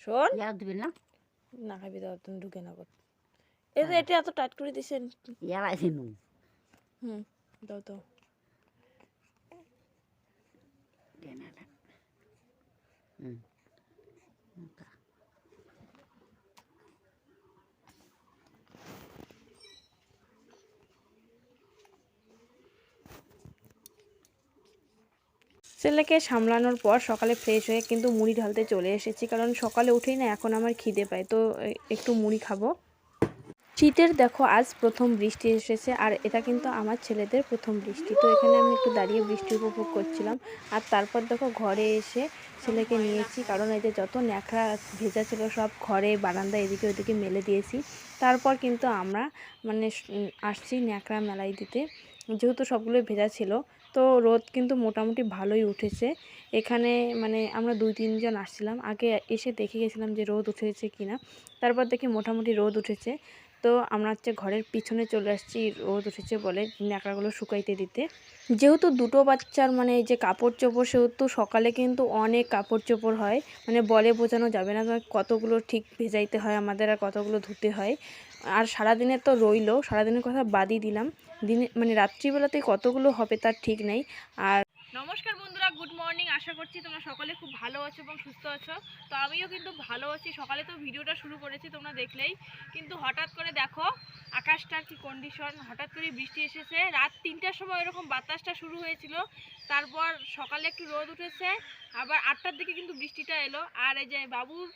শোন ইয়ার দিবি না না খাবি দাও তুমি ঢুকে না কর এই যে এটা এত টাইট করে দিছেন ইয়ার আছে নু দাও দাও ছেলেকে সামলানোর পর সকালে ফ্রেশ হয়ে কিন্তু মুড়ি ঢালতে চলে এসেছি, কারণ সকালে উঠেই না এখন আমার খিদে পায়, তো একটু মুড়ি খাবো। শীতের দেখো আজ প্রথম বৃষ্টি এসেছে, আর এটা কিন্তু আমার ছেলেদের প্রথম বৃষ্টি, তো এখানে আমি একটু দাঁড়িয়ে বৃষ্টি উপভোগ করছিলাম। আর তারপর দেখো ঘরে এসে ছেলেকে নিয়েছি, কারণ এই যে যত ন্যাকড়া ভেজা ছিল সব ঘরে বারান্দা এদিকে ওদিকে মেলে দিয়েছি। তারপর কিন্তু আমরা আসছি ন্যাকড়া মেলাই দিতে, যেহেতু সবগুলো ভেজা ছিল। তো রোদ কিন্তু মোটামুটি ভালোই উঠেছে এখানে, আমরা 2-3 জন আসছিলাম, আগে এসে দেখে গেছিলাম যে রোদ উঠেছে কিনা। তারপর দেখি মোটামুটি রোদ উঠেছে, তো আমরা ঘরের পিছনে চলে আসছি রোদ উঠেছে বলে ন্যাকড়াগুলো শুকাইতে দিতে। যেহেতু দুটো বাচ্চার এই যে কাপড় চোপড়, সেহেতু সকালে কিন্তু অনেক কাপড় চোপড় হয়, বলে বোঝানো যাবে না কতগুলো ঠিক ভেজাইতে হয় আমাদের আর কতগুলো ধুতে হয়। আর সারাদিনে তো রইলো, সারাদিনের কথা বাদই দিলাম, দিনে রাত্রিবেলাতেই কতগুলো হবে তার ঠিক নেই। আর নমস্কার বন্ধুরা, গুড মর্নিং। আশা করছি তোমরা সকলে খুব ভালো আছো এবং সুস্থ আছো। তো আমিও কিন্তু ভালো আছি। সকালে তো ভিডিওটা শুরু করেছি তোমরা দেখলেই, কিন্তু হঠাৎ করে দেখো আকাশটার কি কন্ডিশন, হঠাৎ করে বৃষ্টি এসেছে। রাত 3টার সময় এরকম বাতাসটা শুরু হয়েছিল, তারপর সকালে একটু রোদ উঠেছে, আবার 8টার দিকে কিন্তু বৃষ্টিটা এলো। আর এই যে বাবুর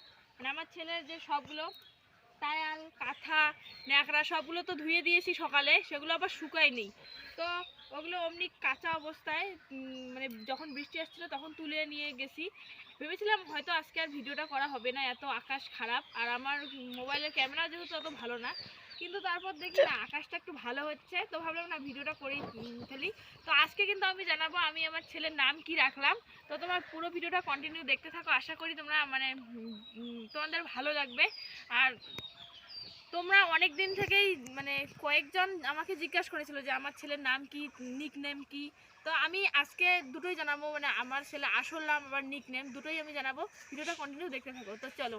আমার ছেলের যে সবগুলো টায়াল কাঁথা ন্যাকড়া সবগুলো তো ধুয়ে দিয়েছি সকালে, সেগুলো আবার শুকায়নি, তো ওগুলো অমনি কাঁচা অবস্থায় যখন বৃষ্টি আসছিল তখন তুলে নিয়ে গেছি। ভেবেছিলাম হয়তো আজকে আর ভিডিওটা করা হবে না, এত আকাশ খারাপ, আর আমার মোবাইলের ক্যামেরা যেহেতু অত ভালো না, কিন্তু তারপর দেখি না আকাশটা একটু ভালো হচ্ছে, তো ভাবলাম না ভিডিওটা করেই ফেলি। তো আজকে কিন্তু আমি জানাবো আমি আমার ছেলের নাম কি রাখলাম। তো তোমার পুরো ভিডিওটা কন্টিনিউ দেখতে থাকো, আশা করি তোমরা তোমাদের ভালো লাগবে। আর তোমরা অনেক দিন থেকেই কয়েকজন আমাকে জিজ্ঞাসা করেছিল যে আমার ছেলের নাম কি, নিকনেম কি। তো আমি আজকে দুটোই জানাবো, আমার ছেলে আসল নাম আবার নিকনেম দুটোই আমি জানাবো। ভিডিওটা কন্টিনিউ দেখতে থাকো। তো চলো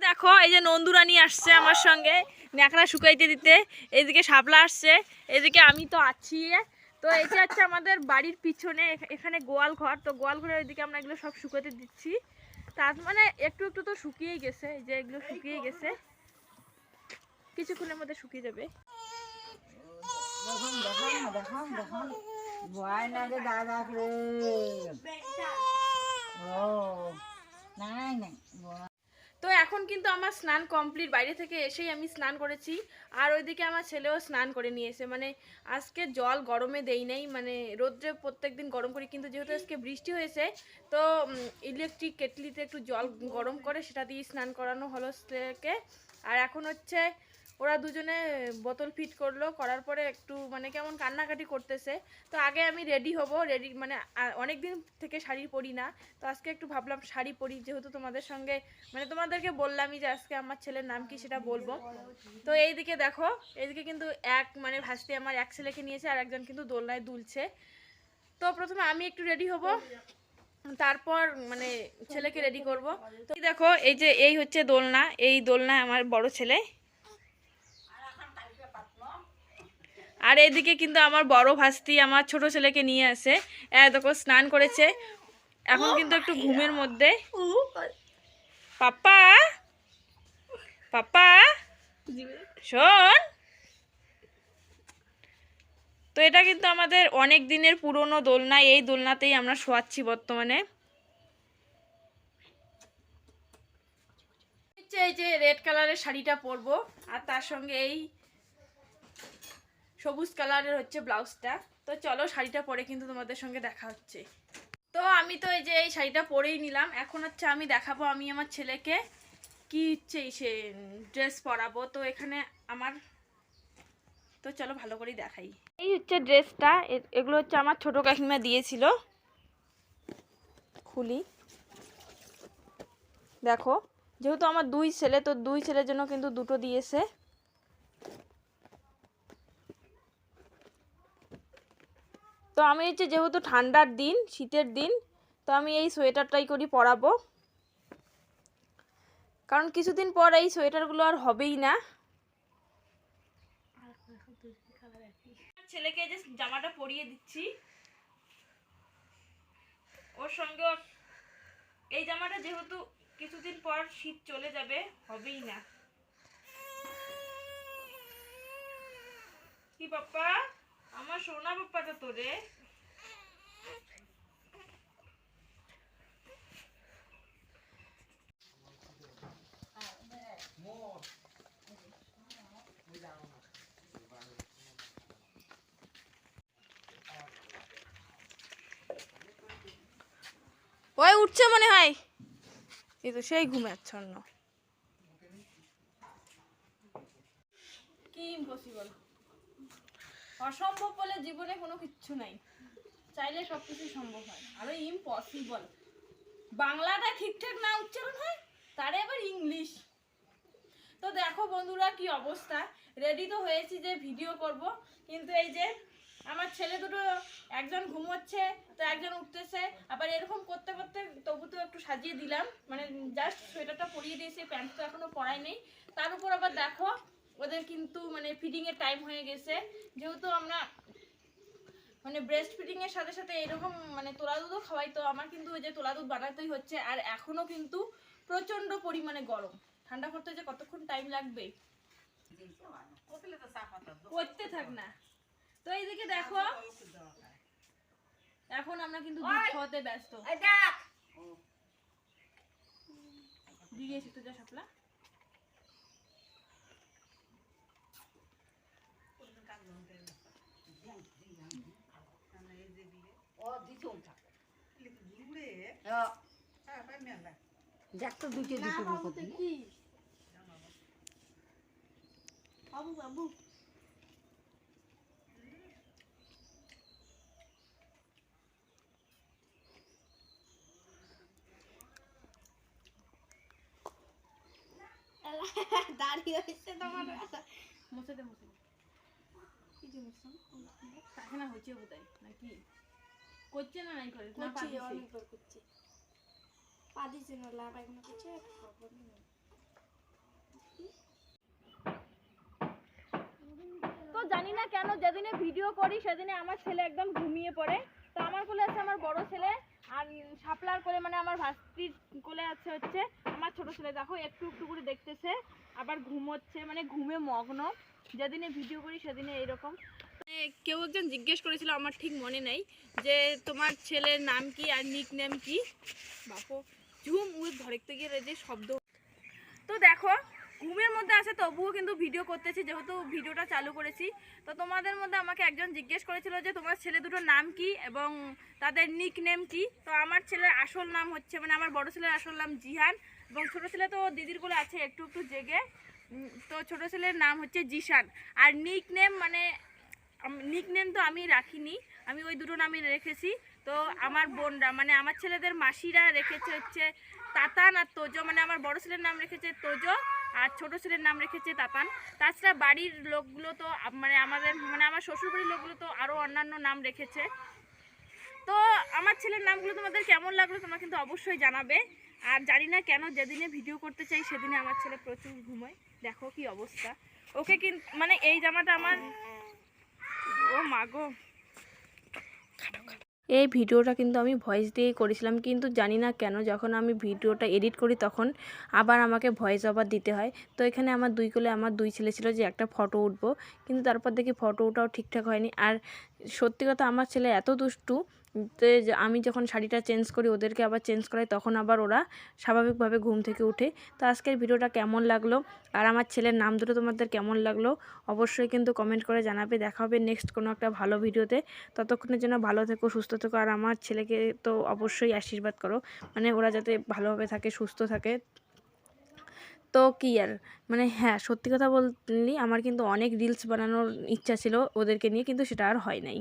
দেখো, এই যে নন্দুরানী আসছে আমার সঙ্গে ন্যাকড়া শুকাইতে দিতে, এদিকে শাপলা আসছে, এদিকে আমি তো আছি। তো এটা হচ্ছে আমাদের বাড়ির পিছনে, এখানে গোয়াল ঘর, তো গোয়াল ঘরের ওইদিকে আমরা এগুলো সব শুকাতে দিচ্ছি। তার একটু একটু তো শুকিয়েই গেছে, এই যে এগুলো শুকিয়ে গেছে, কিছুক্ষণের মধ্যে শুকিয়ে যাবে। তো এখন কিন্তু আমার স্নান কমপ্লিট, বাইরে থেকে এসেই আমি স্নান করেছি, আর ওইদিকে আমার ছেলেও স্নান করে নিয়েছে। আজকে জল গরমে দেই নাই, রোদ্রে প্রত্যেকদিন গরম করি, কিন্তু যেহেতু আজকে বৃষ্টি হয়েছে তো ইলেকট্রিক কেটলিতে একটু জল গরম করে সেটা দিয়ে স্নান করানো হলো ছেলেকে। আর এখন হচ্ছে ওরা দুজনে বোতল ফিট করলো, করার পরে একটু কেমন কান্নাকাটি করতেছে। তো আগে আমি রেডি হব, রেডি অনেক দিন থেকে শাড়ি পরি না, তো আজকে একটু ভাবলাম শাড়ি পরি, যেহেতু তোমাদের সঙ্গে তোমাদেরকে বললামই যে আজকে আমার ছেলের নাম কি সেটা বলবো। তো এইদিকে দেখো, এইদিকে কিন্তু এক ভাস্তি আমার এক ছেলেকে নিয়েছে, আর একজন কিন্তু দোলনায় দুলছে। তো প্রথমে আমি একটু রেডি হব, তারপর ছেলেকে রেডি করব। তো দেখো এই যে এই হচ্ছে দোলনা, এই দোলনায় আমার বড় ছেলে, আর এদিকে কিন্তু আমার বড় ভাস্তি আমার ছোট ছেলেকে নিয়ে আসে। দেখো স্নান করেছে, এখন কিন্তু একটু ঘুমের মধ্যে। পাপা পাপা শোন। তো এটা কিন্তু আমাদের অনেক দিনের পুরনো দোলনা, এই দোলনাতেই আমরা শোয়াচ্ছি বর্তমানে। এই যে রেড কালারের শাড়িটা পরবো, আর তার সঙ্গে এই সবুজ কালারের হচ্ছে ব্লাউজটা। তো চলো শাড়িটা পরে কিন্তু তোমাদের সঙ্গে দেখা হচ্ছে। তো আমি তো এই যে এই শাড়িটা পরেই নিলাম, এখন হচ্ছে আমি দেখাবো আমি আমার ছেলেকে কি হচ্ছে সে ড্রেস পরাবো। তো এখানে আমার, তো চলো ভালো করেই দেখাই। এই হচ্ছে ড্রেসটা, এগুলো হচ্ছে আমার ছোট কাকিমা দিয়েছিল। খুলি, দেখো যেহেতু আমার দুই ছেলে, তো দুই ছেলের জন্য কিন্তু দুটো দিয়েছে। তো আমি হচ্ছে যেহেতু ঠান্ডার দিন, শীতের দিন, তো আমি এই সোয়েটারটাই করি পরাবো। কারণ কিছুদিন পর এই সোয়েটারগুলো আর হবেই না। ছেলেকে যে জামাটা পরিয়ে দিচ্ছি, ওর সঙ্গে এই জামাটা যেহেতু কিছুদিন পর শীত চলে যাবে, হবেই না। কি পাপ্পা, আমার সোনা পাপ্পাটা তো রে। ওই উঠছে মনে হয়, এই তো সেই ঘুমাচ্ছন্ন। কি ইম্পসিবল, অসম্ভব বলে জীবনে কোনো কিচ্ছু নাই, চাইলে সবকিছু সম্ভব হয়। আর ওই ইম্পসিবল বাংলাটা ঠিকঠাক না উচ্চারণ হয়, তারে আবার ইংলিশ। তো দেখো বন্ধুরা কি অবস্থা, রেডি তো হয়েছি যে ভিডিও করব, কিন্তু এই যে আমার ছেলে দুটো একজন ঘুমোচ্ছে তো একজন উঠতেছে, আবার এরকম করতে করতে তবু তো একটু সাজিয়ে দিলাম, মানে জাস্ট সোয়েটারটা পরিয়ে দিয়েছি, প্যান্ট তো এখনো পরাই নেই। তার উপর আবার দেখো ওদের কিন্তু মানে ফিডিংয়ের টাইম হয়ে গেছে, যেহেতু আমরা মানে ব্রেস্ট ফিডিংয়ের সাথে সাথে এরকম মানে তোলা দুধও খাওয়াই, তো আমার কিন্তু ওই যে তোলা দুধ বানাতেই হচ্ছে। আর এখনও কিন্তু প্রচণ্ড পরিমাণে গরম, ঠান্ডা করতে যে কতক্ষণ টাইম লাগবে করতে থাক না। তো এইদিকে দেখো এখন আমরা কিন্তু দুধ খাওয়াতে ব্যস্ত। দিয়ে এসে তো যা সাপলা বাবু বাবু দাঁড়িয়ে হয়েছে তোমার মুছে দে মুছে দে কি যে মুছে পায়খানা হচ্ছে বোধহয় নাকি করছে না নাই করে না পাদি অনেকবার করছে পাদি যেন লা পায়খানা করছে খবর নেই। তো জানি না কেন যেদিনে ভিডিও করি সেদিনে আমার ছেলে একদম ঘুমিয়ে পড়ে। তো আমার কোলে আছে আমার বড় ছেলে, আর শাপলার কোলে মানে আমার ভাস্তির কোলে আছে হচ্ছে আমার ছোট ছেলে। দেখো একটু একটু করে দেখতেছে, আবার ঘুমোচ্ছে, মানে ঘুমে মগ্ন। যেদিনে ভিডিও করি সেদিনে এইরকম। মানে কেউ একজন জিজ্ঞেস করেছিল, আমার ঠিক মনে নেই, যে তোমার ছেলের নাম কি আর নিক নেম কি। বাপো ঝুম উই ধরতে গিয়ে যে শব্দ। তো দেখো ঘুমের মধ্যে আছে তবুও কিন্তু ভিডিও করতেছি, যেহেতু ভিডিওটা চালু করেছি। তো তোমাদের মধ্যে আমাকে একজন জিজ্ঞেস করেছিল যে তোমার ছেলে দুটোর নাম কি এবং তাদের নিক নেম কি। তো আমার ছেলের আসল নাম হচ্ছে, মানে আমার বড় ছেলের আসল নাম জিহান, এবং ছোটো ছেলে তো দিদির কোলে আছে একটু একটু জেগে। তো ছোটো ছেলের নাম হচ্ছে জিশান। আর নিক নেম মানে নিক নেম তো আমি রাখিনি, আমি ওই দুটো নামই রেখেছি। তো আমার বোনরা মানে আমার ছেলেদের মাসিরা রেখেছে হচ্ছে তাতান আর তোজো, মানে আমার বড় ছেলের নাম রেখেছে তোজো আর ছোটো ছেলের নাম রেখেছে তাতান। তাছাড়া বাড়ির লোকগুলো তো মানে আমাদের মানে আমার শ্বশুরবাড়ির লোকগুলো তো আরও অন্যান্য নাম রেখেছে। তো আমার ছেলের নামগুলো তোমাদের কেমন লাগলো তোমরা কিন্তু অবশ্যই জানাবে। আর জানি না কেন যেদিনে ভিডিও করতে চাই সেদিনে আমার ছেলে প্রচুর ঘুমোয়, দেখো কি অবস্থা। ওকে কিন্তু মানে এই জামাটা আমার, ও মাগো, এই ভিডিওটা কিন্তু আমি ভয়েস দিয়ে করেছিলাম, কিন্তু জানি না কেন যখন আমি ভিডিওটা এডিট করি তখন আবার আমাকে ভয়েস ওভার দিতে হয়। তো এখানে আমার দুই কোলে আমার দুই ছেলে ছিল যে একটা ফটো উঠবো, কিন্তু তারপর দেখি ফটো ওঠাও ঠিকঠাক হয়নি। আর সত্যি কথা আমার ছেলে এত দুষ্টু যে আমি যখন শাড়িটা চেঞ্জ করি ওদেরকে আবার চেঞ্জ করাই, তখন আবার ওরা স্বাভাবিকভাবে ঘুম থেকে উঠে। তো আজকের ভিডিওটা কেমন লাগলো আর আমার ছেলের নাম দুটো তোমাদের কেমন লাগলো অবশ্যই কিন্তু কমেন্ট করে জানাবে। দেখা হবে নেক্সট কোনো একটা ভালো ভিডিওতে। ততক্ষণের জন্য ভালো থেকো, সুস্থ থেকো, আর আমার ছেলেকে তো অবশ্যই আশীর্বাদ করো, মানে ওরা যাতে ভালোভাবে থাকে, সুস্থ থাকে। তো কি আর মানে হ্যাঁ, সত্যি কথা বললি আমার কিন্তু অনেক রিলস বানানোর ইচ্ছা ছিল ওদেরকে নিয়ে, কিন্তু সেটা আর হয় নাই।